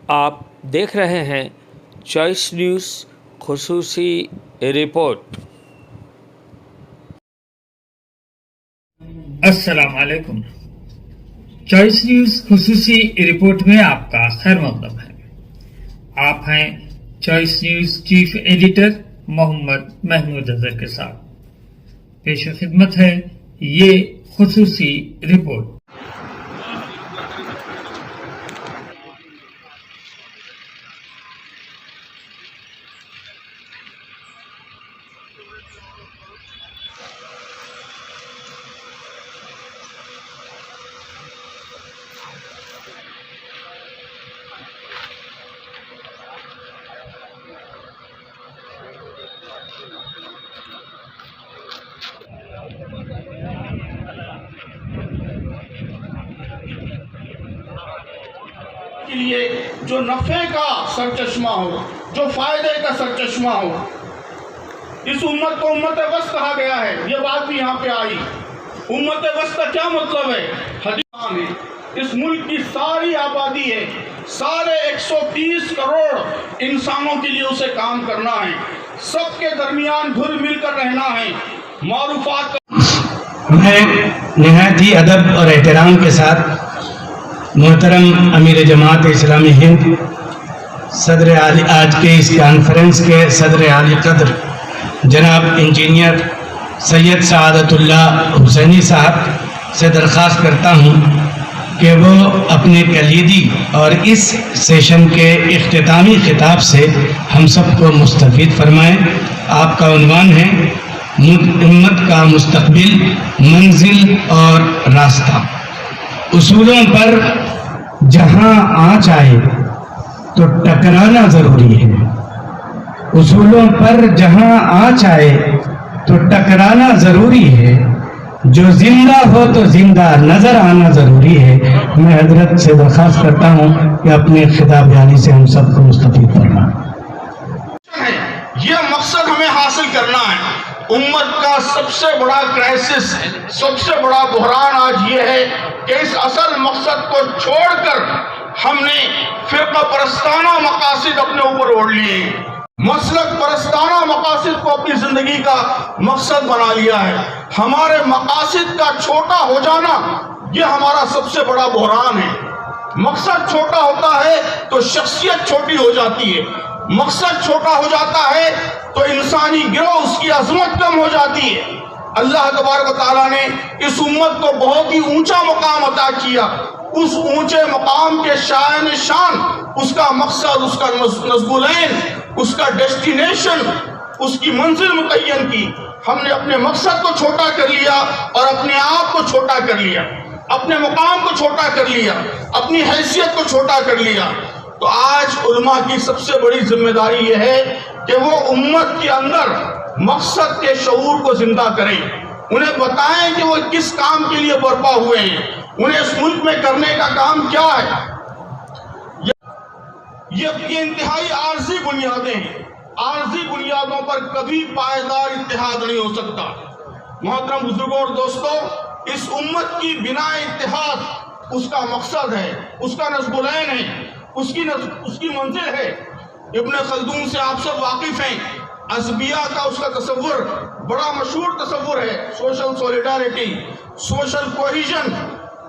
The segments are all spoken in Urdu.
آپ دیکھ رہے ہیں چوائس نیوز خصوصی رپورٹ۔ السلام علیکم۔ چوائس نیوز خصوصی رپورٹ میں آپ کا خیر مقدم ہے۔ آپ ہیں چوائس نیوز چیف ایڈیٹر محمد محمود اظہر کے ساتھ۔ پیش خدمت ہے یہ خصوصی رپورٹ۔ کے لیے جو نفع کا سرچشمہ ہو، جو فائدے کا سرچشمہ ہو، اس امت کو امت وسط کہا گیا ہے۔ یہ بات بھی یہاں پہ آئی۔ امت وسط کا کیا مطلب ہے؟ حدیث میں اس ملک کی ساری آبادی ہے، سارے 130 کروڑ انسانوں کے لیے اسے کام کرنا ہے، سب کے درمیان گھل مل کر رہنا ہے، معروفات۔ میں نہایت ہی ادب اور احترام کے ساتھ محترم امیر جماعت اسلامی ہند، صدر عالی آج کے اس کانفرنس کے صدر عالی قدر جناب انجینئر سید سعادت اللہ حسینی صاحب سے درخواست کرتا ہوں کہ وہ اپنے کلیدی اور اس سیشن کے اختتامی خطاب سے ہم سب کو مستفید فرمائیں۔ آپ کا عنوان ہے امت کا مستقبل، منزل اور راستہ۔ اصولوں پر جہاں آنچ آئے تو ٹکرانا ضروری ہے، اصولوں پر جہاں آنچ آئے تو ٹکرانا ضروری ہے، جو زندہ ہو تو زندہ نظر آنا ضروری ہے۔ میں حضرت سے درخواست کرتا ہوں کہ اپنے خطاب بیانی سے ہم سب کو مستفید فرمائیں۔ یہ مقصد ہمیں حاصل کرنا ہے۔ امت کا سب سے بڑا کرائسس، سب سے بڑا بحران آج یہ ہے کہ اس اصل مقصد کو چھوڑ کر ہم نے فرقہ پرستانہ مقاصد اپنے اوپر اوڑھ لیے ہیں، مسلک پرستانہ مقاصد کو اپنی زندگی کا مقصد بنا لیا ہے۔ ہمارے مقاصد کا چھوٹا ہو جانا یہ ہمارا سب سے بڑا بحران ہے۔ مقصد چھوٹا ہوتا ہے تو شخصیت چھوٹی ہو جاتی ہے، مقصد چھوٹا ہو جاتا ہے تو انسانی گروہ، اس کی عظمت کم ہو جاتی ہے۔ اللہ تبارک و تعالیٰ نے اس امت کو بہت ہی اونچا مقام عطا کیا۔ اس اونچے مقام کے شائن شان، اس کا مقصد، اس کا نصب العین، اس کا ڈیسٹینیشن، اس کی منزل متعین کی۔ ہم نے اپنے مقصد کو چھوٹا کر لیا اور اپنے آپ کو چھوٹا کر لیا، اپنے مقام کو چھوٹا کر لیا، اپنی حیثیت کو چھوٹا کر لیا۔ تو آج علماء کی سب سے بڑی ذمہ داری یہ ہے کہ وہ امت کے اندر مقصد کے شعور کو زندہ کریں، انہیں بتائیں کہ وہ کس کام کے لیے برپا ہوئے ہیں، انہیں اس ملک میں کرنے کا کام کیا ہے۔ یہ انتہائی عارضی بنیادیں ہیں، عارضی بنیادوں پر کبھی پائیدار اتحاد نہیں ہو سکتا۔ محترم بزرگوں اور دوستوں، اس امت کی بنا اتحاد اس کا مقصد ہے، اس کا نصب العین ہے، اس کی منزل ہے۔ ابن خلدون سے آپ سب واقف ہیں۔ عصبیہ کا اس کا تصور بڑا مشہور تصور ہے، سوشل سولیڈارٹی، سوشل کوہیژن۔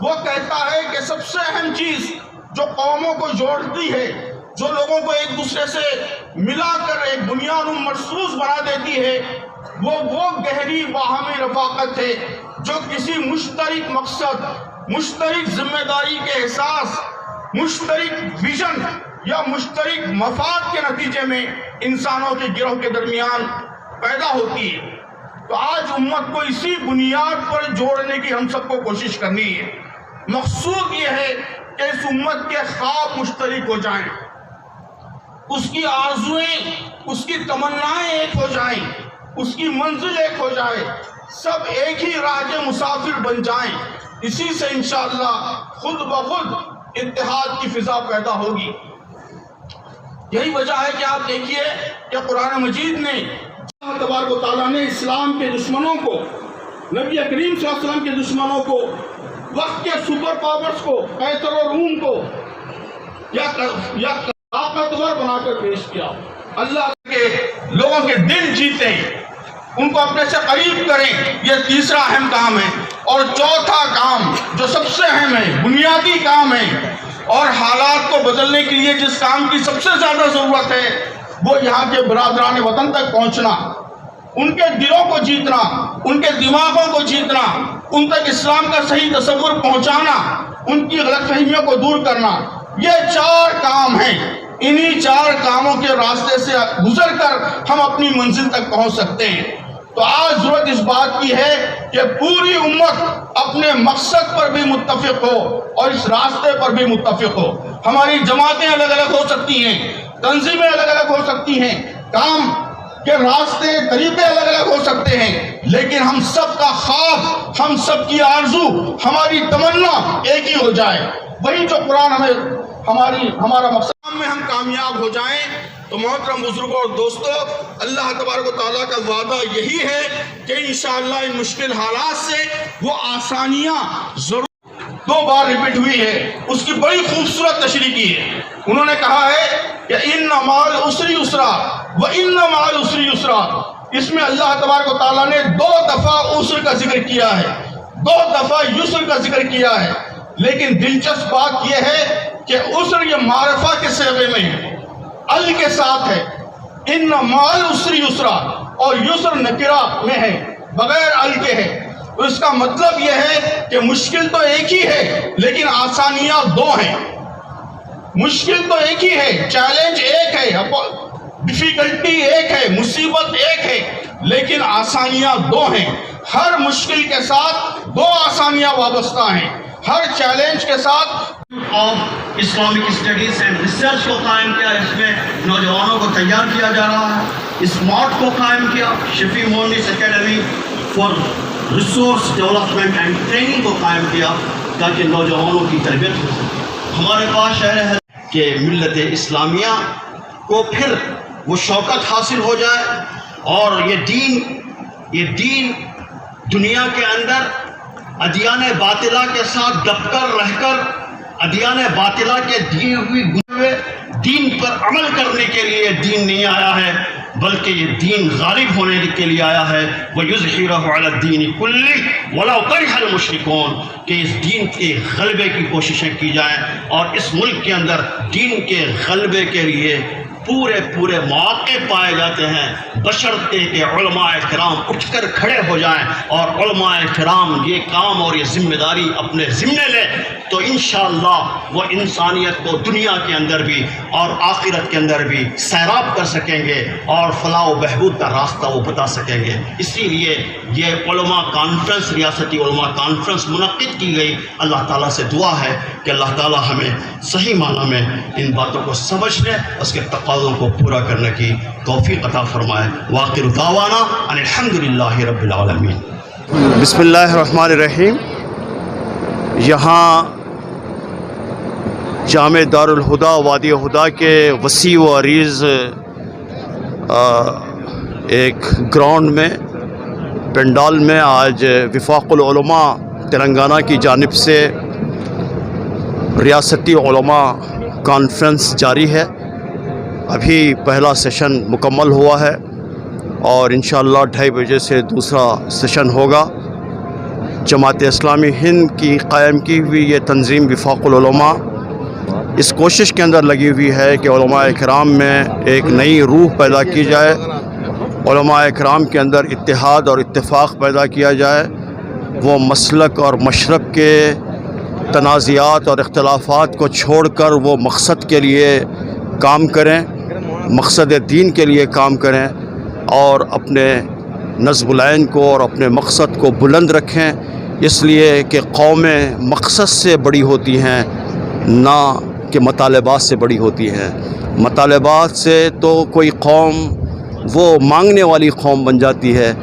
وہ کہتا ہے کہ سب سے اہم چیز جو قوموں کو جوڑتی ہے، جو لوگوں کو ایک دوسرے سے ملا کر ایک بنیاد مرصوص بنا دیتی ہے، وہ گہری باہمی رفاقت ہے جو کسی مشترک مقصد، مشترک ذمہ داری کے احساس، مشترک ویژن یا مشترک مفاد کے نتیجے میں انسانوں کے گروہ کے درمیان پیدا ہوتی ہے۔ تو آج امت کو اسی بنیاد پر جوڑنے کی ہم سب کو کوشش کرنی ہے۔ مقصود یہ ہے کہ اس امت کے خواب مشترک ہو جائیں، اس کی آرزویں، اس کی تمنائیں ایک ہو جائیں، اس کی منزل ایک ہو جائے، سب ایک ہی راہ کے مسافر بن جائیں۔ اسی سے انشاءاللہ خود بخود اتحاد کی فضا پیدا ہوگی۔ یہی وجہ ہے کہ آپ دیکھیے کہ قرآن مجید نے اللہ تبارک و تعالیٰ نے اسلام کے دشمنوں کو، نبی کریم صلی اللہ علیہ وسلم کے دشمنوں کو، وقت کے سپر پاورز کو، قیصر و روم کو، یا طاقتور بنا کر پیش کیا. اللہ کے لوگوں کے دل جیتے، ان کو اپنے سے قریب کریں، یہ تیسرا اہم کام ہے. اور چوتھا کام جو سب سے اہم ہے، بنیادی کام ہے، اور حالات کو بدلنے کے لیے جس کام کی سب سے زیادہ ضرورت ہے، وہ یہاں کے برادران وطن تک پہنچنا، ان کے دلوں کو جیتنا، ان کے دماغوں کو جیتنا، ان تک اسلام کا صحیح تصور پہنچانا، ان کی غلط فہمیوں کو دور کرنا. یہ 4 کام ہیں. انہی 4 کاموں کے راستے سے گزر کر ہم اپنی منزل تک پہنچ سکتے ہیں. تو آج ضرورت اس بات کی ہے کہ پوری امت اپنے مقصد پر بھی متفق ہو اور اس راستے پر بھی متفق ہو. ہماری جماعتیں الگ الگ ہو سکتی ہیں، تنظیمیں الگ الگ ہو سکتی ہیں، کام کے راستے طریقے الگ الگ ہو سکتے ہیں، لیکن ہم سب کا خواب، ہم سب کی آرزو، ہماری تمنا ایک ہی ہو جائے. وہی جو قرآن ہمارا مقصد میں ہم کامیاب ہو جائیں. تو محترم بزرگوں اور دوستو، اللہ تبارک و تعالیٰ کا وعدہ یہی ہے کہ انشاءاللہ ان مشکل حالات سے وہ آسانیاں ضرور 2 بار ریپیٹ ہوئی ہے. اس کی بڑی خوبصورت تشریح کی ہے. انہوں نے کہا ہے کہ ان مع العسر یسرا وان مع العسر یسرا. اس میں اللہ تبارک و تعالیٰ نے 2 دفعہ عسر کا ذکر کیا ہے، 2 دفعہ یسر کا ذکر کیا ہے. لیکن دلچسپ بات یہ ہے کہ عسر یہ معرفہ کے صیغے میں ہے، ال کے ساتھ ہے. ان مع العسر یسرا، اور یسر نکرہ میں ہے، بغیر ال کے ہے. تو اس کا مطلب یہ ہے کہ مشکل تو ایک ہی ہے لیکن آسانیاں 2 ہیں. مشکل تو ایک ہی ہے، چیلنج ایک ہے، ڈیفیکلٹی ایک ہے، مصیبت ایک ہے، لیکن آسانیاں 2 ہیں. ہر مشکل کے ساتھ 2 آسانیاں وابستہ ہیں. ہر چیلنج کے ساتھ of Islamic studies and research کو قائم کیا. اس میں نوجوانوں کو تیار کیا جا رہا ہے. اسمارٹ کو قائم کیا، شفیع مونس academy for resource development and training کو قائم کیا تاکہ نوجوانوں کی تربیت ہو سکے. ہمارے پاس شہر ہے کہ ملت اسلامیہ کو پھر وہ شوکت حاصل ہو جائے اور یہ دین دنیا کے اندر ادیان باطلہ کے ساتھ دب کر رہ کر ادیان باطلہ کے دیے ہوئے دین پر عمل کرنے کے لیے دین نہیں آیا ہے، بلکہ یہ دین غالب ہونے کے لیے آیا ہے. وَيُظْهِرَهُ عَلَى الدِّينِ كُلِّهِ وَلَوْ كَرِهَ الْمُشْرِكُونَ. کہ اس دین کے غلبے کی کوششیں کی جائیں اور اس ملک کے اندر دین کے غلبے کے لیے پورے مواقع پائے جاتے ہیں، بشرطے کہ علماء کرام اٹھ کر کھڑے ہو جائیں اور علماء کرام یہ کام اور یہ ذمہ داری اپنے ذمے لیں. تو انشاءاللہ وہ انسانیت کو دنیا کے اندر بھی اور آخرت کے اندر بھی سیراب کر سکیں گے اور فلاح و بہبود کا راستہ وہ بتا سکیں گے. اسی لیے یہ علماء کانفرنس، ریاستی علماء کانفرنس منعقد کی گئی. اللہ تعالیٰ سے دعا ہے کہ اللہ تعالیٰ ہمیں صحیح معنی میں ان باتوں کو سمجھنے، اس کے تقاضوں کو پورا کرنے کی توفیق عطا فرمائے. وآخر دعوانا ان الحمدللہ رب العالمین. بسم اللہ الرحمن الرحیم. یہاں جامع دارالہدا وادی ہدا کے وسیع و عریض ایک گراؤنڈ میں پنڈال میں آج وفاق العلماء تلنگانہ کی جانب سے ریاستی علماء کانفرنس جاری ہے. ابھی پہلا سیشن مکمل ہوا ہے اور انشاءاللہ 2:30 بجے سے دوسرا سیشن ہوگا. جماعت اسلامی ہند کی قائم کی ہوئی یہ تنظیم وفاق العلماء اس کوشش کے اندر لگی ہوئی ہے کہ علماء کرام میں ایک نئی روح پیدا کی جائے، علماء کرام کے اندر اتحاد اور اتفاق پیدا کیا جائے، وہ مسلک اور مشرب کے تنازعات اور اختلافات کو چھوڑ کر وہ مقصد کے لیے کام کریں، مقصد دین کے لیے کام کریں اور اپنے نصب العین کو اور اپنے مقصد کو بلند رکھیں. اس لیے کہ قومیں مقصد سے بڑی ہوتی ہیں نہ کہ مطالبات سے بڑی ہوتی ہیں. مطالبات سے تو کوئی قوم وہ مانگنے والی قوم بن جاتی ہے،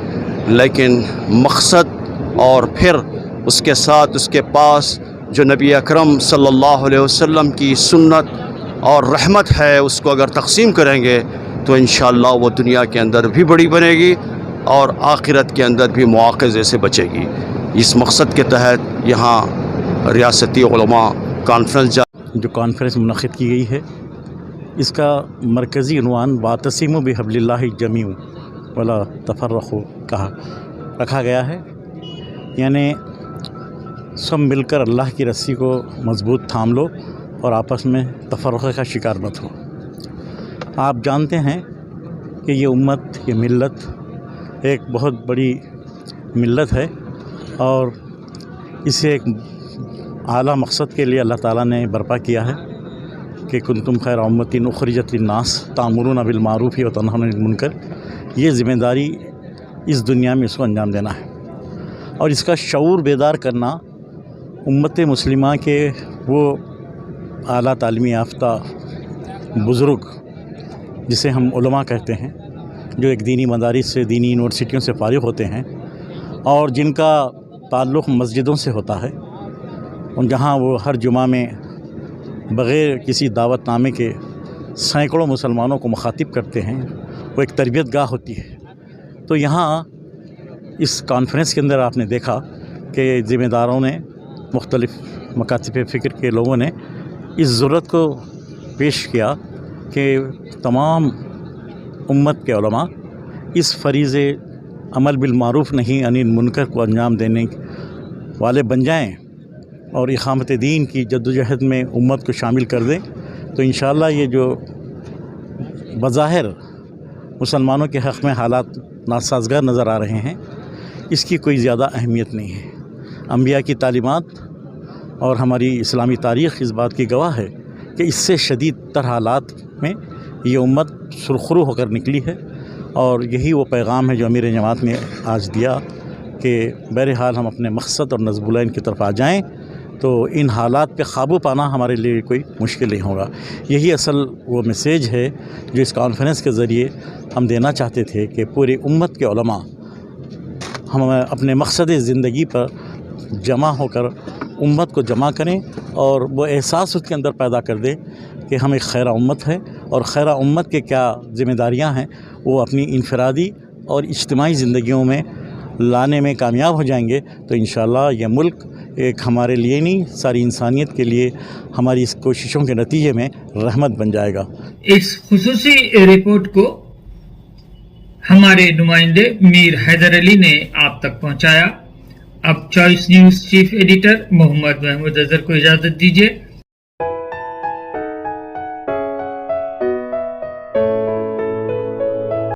لیکن مقصد اور پھر اس کے ساتھ اس کے پاس جو نبی اکرم صلی اللہ علیہ وسلم کی سنت اور رحمت ہے اس کو اگر تقسیم کریں گے تو انشاءاللہ وہ دنیا کے اندر بھی بڑی بنے گی اور آخرت کے اندر بھی مواخذے سے بچے گی. اس مقصد کے تحت یہاں ریاستی علماء کانفرنس جو کانفرنس منعقد کی گئی ہے اس کا مرکزی عنوان واعتصموا بحبل اللہ جمیعا ولا تفرقوا کہا رکھا گیا ہے، یعنی سب مل کر اللہ کی رسی کو مضبوط تھام لو اور آپس میں تفرقے کا شکار مت ہو۔ آپ جانتے ہیں کہ یہ امت، یہ ملت ایک بہت بڑی ملت ہے اور اسے ایک اعلیٰ مقصد کے لیے اللہ تعالیٰ نے برپا کیا ہے کہ کنتم خیر امۃ اخرجت للناس تأمرون بالمعروف وتنہون عن المنکر۔ یہ ذمہ داری اس دنیا میں اس کو انجام دینا ہے اور اس کا شعور بیدار کرنا امت مسلمہ کے وہ اعلیٰ تعلیمی یافتہ بزرگ جسے ہم علماء کہتے ہیں، جو ایک دینی مدارس سے، دینی یونیورسٹیوں سے فارغ ہوتے ہیں اور جن کا تعلق مسجدوں سے ہوتا ہے، جہاں وہ ہر جمعہ میں بغیر کسی دعوت نامے کے سینکڑوں مسلمانوں کو مخاطب کرتے ہیں، وہ ایک تربیت گاہ ہوتی ہے۔ تو یہاں اس کانفرنس کے اندر آپ نے دیکھا کہ ذمہ داروں نے، مختلف مکاتب فکر کے لوگوں نے اس ضرورت کو پیش کیا کہ تمام امت کے علماء اس فریضے عمل بالمعروف نہیں عن المنکر کو انجام دینے والے بن جائیں اور اقامت دین کی جدوجہد میں امت کو شامل کر دیں، تو انشاءاللہ یہ جو بظاہر مسلمانوں کے حق میں حالات ناسازگار نظر آ رہے ہیں، اس کی کوئی زیادہ اہمیت نہیں ہے۔ انبیاء کی تعلیمات اور ہماری اسلامی تاریخ اس بات کی گواہ ہے کہ اس سے شدید تر حالات میں یہ امت سرخرو ہو کر نکلی ہے، اور یہی وہ پیغام ہے جو امیر جماعت نے آج دیا کہ بہرحال ہم اپنے مقصد اور نصب العین کی طرف آ جائیں تو ان حالات پہ قابو پانا ہمارے لیے کوئی مشکل نہیں ہوگا۔ یہی اصل وہ میسیج ہے جو اس کانفرنس کے ذریعے ہم دینا چاہتے تھے کہ پوری امت کے علماء ہم اپنے مقصد زندگی پر جمع ہو کر امت کو جمع کریں اور وہ احساس اس کے اندر پیدا کر دیں کہ ہم ایک خیرہ امت ہے، اور خیرہ امت کے کیا ذمہ داریاں ہیں وہ اپنی انفرادی اور اجتماعی زندگیوں میں لانے میں کامیاب ہو جائیں گے تو انشاءاللہ یہ ملک ایک ہمارے لیے نہیں، ساری انسانیت کے لیے ہماری اس کوششوں کے نتیجے میں رحمت بن جائے گا۔ اس خصوصی رپورٹ کو ہمارے نمائندے میر حیدر علی نے آپ تک پہنچایا۔ اب چوائس نیوز چیف ایڈیٹر محمد محمود اظہر کو اجازت دیجیے۔